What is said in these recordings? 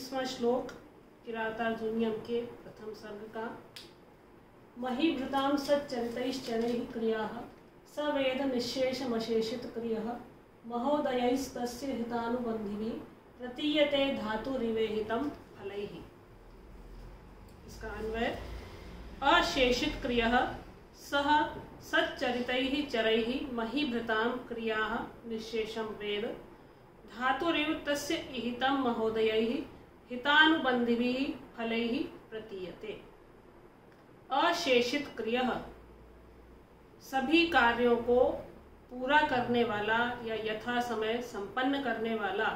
21वां श्लोक किरातार्जुनीयम के प्रथम सर्ग का। महीभृतां सच्चरितैश्चरैः क्रियाः स वेद निःशेषमशेषित क्रियः महोदयैस्तस्य हितानुबन्धिभिः प्रतीयते धातुरिवेहितं फलैः। इसका अन्वय अशेषित क्रियः सह सच्चरितैः चरैः महीभृतां क्रियाः निःशेषं वेद धातुरिव तस्य इहितं महोदयैः हितानुबन्धिभिः फलैः प्रतीयते। अशेषित क्रियः सभी कार्यों को पूरा करने वाला या यथा समय संपन्न करने वाला,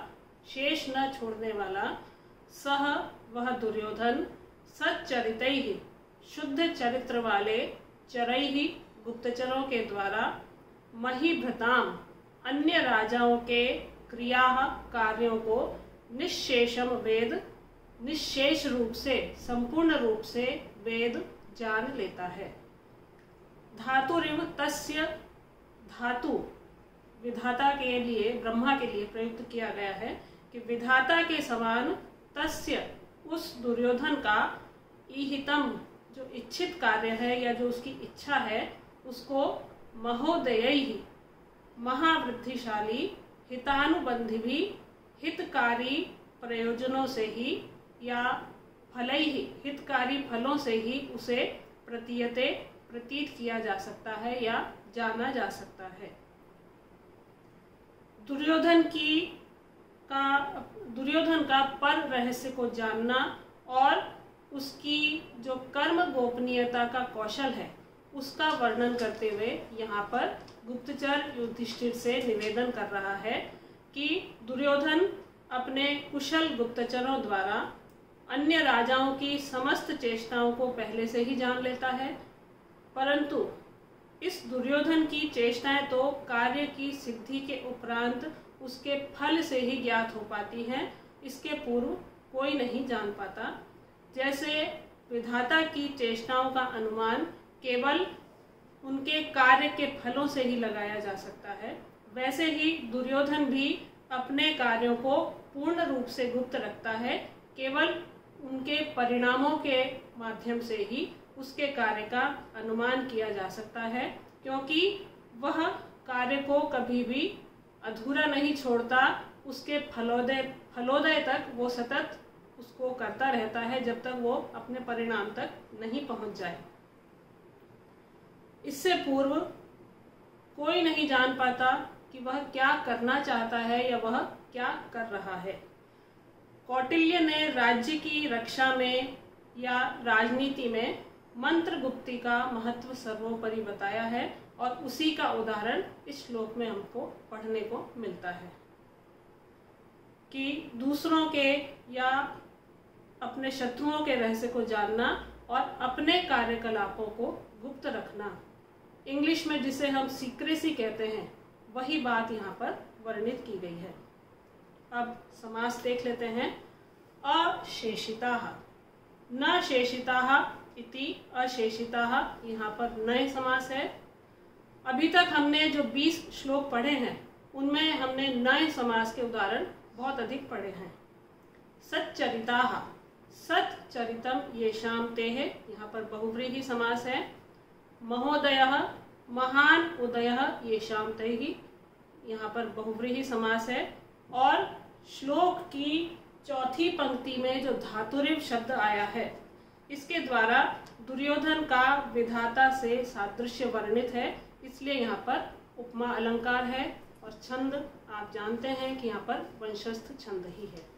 शेष न छोड़ने वाला, सह वह दुर्योधन सच्चरितैः शुद्ध चरित्र वाले चरैः गुप्तचरों के द्वारा महीभृताम अन्य राजाओं के क्रिया कार्यों को निःशेषम वेद निःशेष रूप से संपूर्ण रूप से वेद जान लेता है। धातुरिव तस्य धातु विधाता के लिए ब्रह्मा के लिए प्रयुक्त किया गया है कि विधाता के समान तस्य उस दुर्योधन का ईहितम जो इच्छित कार्य है या जो उसकी इच्छा है उसको महोदयैः महावृद्धिशाली हितानुबंधी हितकारी प्रयोजनों से ही या फलैः हितकारी फलों से ही उसे प्रतीयते प्रतीत किया जा सकता है या जाना जा सकता है। दुर्योधन का पर रहस्य को जानना और उसकी जो कर्म गोपनीयता का कौशल है उसका वर्णन करते हुए यहाँ पर गुप्तचर युधिष्ठिर से निवेदन कर रहा है कि दुर्योधन अपने कुशल गुप्तचरों द्वारा अन्य राजाओं की समस्त चेष्टाओं को पहले से ही जान लेता है, परंतु इस दुर्योधन की चेष्टाएं तो कार्य की सिद्धि के उपरांत उसके फल से ही ज्ञात हो पाती हैं, इसके पूर्व कोई नहीं जान पाता। जैसे विधाता की चेष्टाओं का अनुमान केवल उनके कार्य के फलों से ही लगाया जा सकता है, वैसे ही दुर्योधन भी अपने कार्यों को पूर्ण रूप से गुप्त रखता है, केवल उनके परिणामों के माध्यम से ही उसके कार्य का अनुमान किया जा सकता है, क्योंकि वह कार्य को कभी भी अधूरा नहीं छोड़ता, उसके फलोदय तक वो सतत उसको करता रहता है जब तक वो अपने परिणाम तक नहीं पहुंच जाए। इससे पूर्व कोई नहीं जान पाता कि वह क्या करना चाहता है या वह क्या कर रहा है। कौटिल्य ने राज्य की रक्षा में या राजनीति में मंत्र गुप्ती का महत्व सर्वोपरि बताया है और उसी का उदाहरण इस श्लोक में हमको पढ़ने को मिलता है कि दूसरों के या अपने शत्रुओं के रहस्य को जानना और अपने कार्यकलापों को गुप्त रखना, इंग्लिश में जिसे हम सीक्रेसी कहते हैं, वही बात यहाँ पर वर्णित की गई है। अब समास देख लेते हैं। अशेषिताः न शेषिताः इति अशेषिताः, यहाँ पर नए समास है। अभी तक हमने जो 20 श्लोक पढ़े हैं उनमें हमने नए समास के उदाहरण बहुत अधिक पढ़े हैं। सच्चरिताः सच्चरितम येषां तेः, यहाँ पर बहुव्रीहि समास है। महोदयः महान उदयः येषां तैः, यहाँ पर बहुव्रीहि समास है। और श्लोक की चौथी पंक्ति में जो धातुरिव शब्द आया है इसके द्वारा दुर्योधन का विधाता से सादृश्य वर्णित है, इसलिए यहाँ पर उपमा अलंकार है। और छंद आप जानते हैं कि यहाँ पर वंशस्थ छंद ही है।